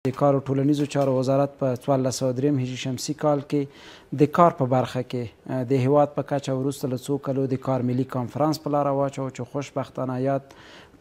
د کار او ټولنیزو چارو وزارت په 1403 هجري شمسي کال کې د کار په برخه کې د هیواد په کچه وروسته له څو کلو د کار ملي کانفرانس په لاره واچوه چې خوشبختانه یاد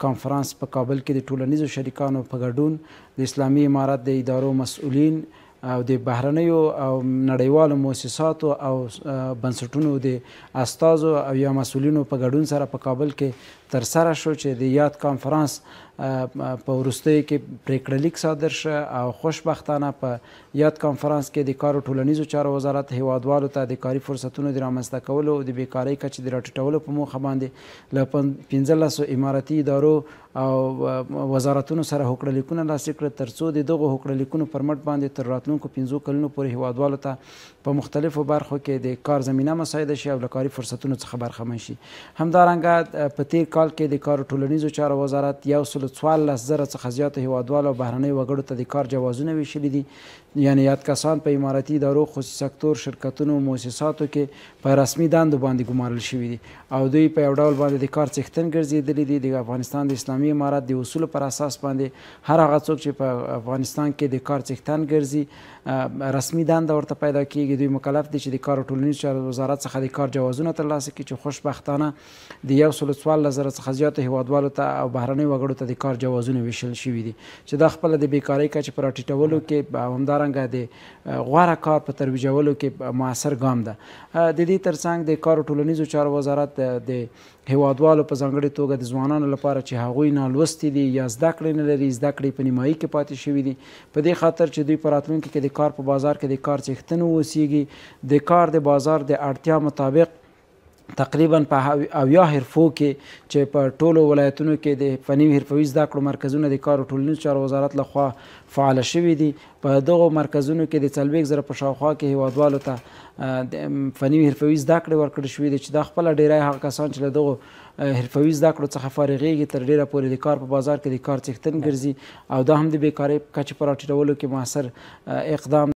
کانفرانس په کابل کې د ټولنیزو شریکانو په ګډون د اسلامي امارت د ادارو مسؤلین او د بهرنیو او نړیوالو مؤسساتو او بنسټونو د استازو او یا مسؤلینو په ګډون سره په کابل کې ترسره شو چې د یاد کانفرانس په وروستیو کې پریکړه لیک صادر شه او خوشبختانه په یاد کانفرانس کې د کار او ټولنیزو چارو وزارت هیوادوالو ته د کاري فرصتونو د رامنځته کولو او د بیکارۍ کچې د راټیټولو په موخه باندې له 15 امارتي ادارو او وزارتونو سره هوکړه لیکونه لاسلیک کړل تر څو د دغو هوکړه لیکونو پر مټ باندې تر راتلونکو 15 کلونو پورې هیوادوالو ته په مختلفو برخو کې د کار زمینه مساعده شي او له کاري فرصتونو څخه برخمن شي. همدارنګه په تیر کال کې د کار او ټولنیزو چارو وزارت 114,000 څخه زیاته هیوادوالو او بهرنیو وګړو ته د کار جوازونه ویشلي دي، یعنې یاد کسان په امارتي ادارو، خصوصي سکتور، شرکتونو، مؤسساتو کې په رسمي دندو باندې ګمارل شوي دي او دوی په یو ډول باندې د کار څښتن ګرځېدلي دي. د افغانستان د اسلامي امارت د اصولو پر اساس باندې هر هغه څوک چې په افغانستان کې د کار څښتن ګرځي رسمي دنده ورته پیدا کیږي، دوی مکلف دي چې د کار او ټولنیزو چارو وزارت څخه د کار جوازونه ترلاسه کړي چې خوشبختانه د 114,000 څخه زیاتو هیوادوالو ته او بهرنیو وګړو ته د کار جوازونه ویشل شوي دي چې دا خپله د بیکارۍ کچې په راټیټولو کې او همدارنګه د غوره کار په ترویجولو کې مؤثر ګام ده. د دې ترڅنګ د کار او ټولنیزو چارو وزارت د هیوادوالو په ځانګړې توګه د ځوانانو لپاره چې هغوی نالوستي دي یا زده کړې نه لري، زده کړې په نیمایي کې پاتې شوي دي، په دې خاطر چې دوی په راتلونکي کې د کار په بازار کې د کار څښتن واوسیږي، د کار د بازار د اړتیا مطابق تقریبا په 80 حرفو کې چې په ټولو ولایتونو کې د فني حرفوي زده کړو مرکزونه د کار او ټولنیزو چارو وزارت لخوا فعاله شوي دي. په دغو مرکزونو کې د 40,000 په شاوخوا کې هیوادوالو ته فني حرفوي زده کړې ورکړل شوي دي چې دا خپله ډیری هغه کسان چې له دغو حرفوي زده کړو څخه فارغېږي تر ډیره پورې د کار په بازار کې د کار څښتن ګرځي او دا هم د بیکارۍ کچې په راټیټولو کې مؤثر اقدام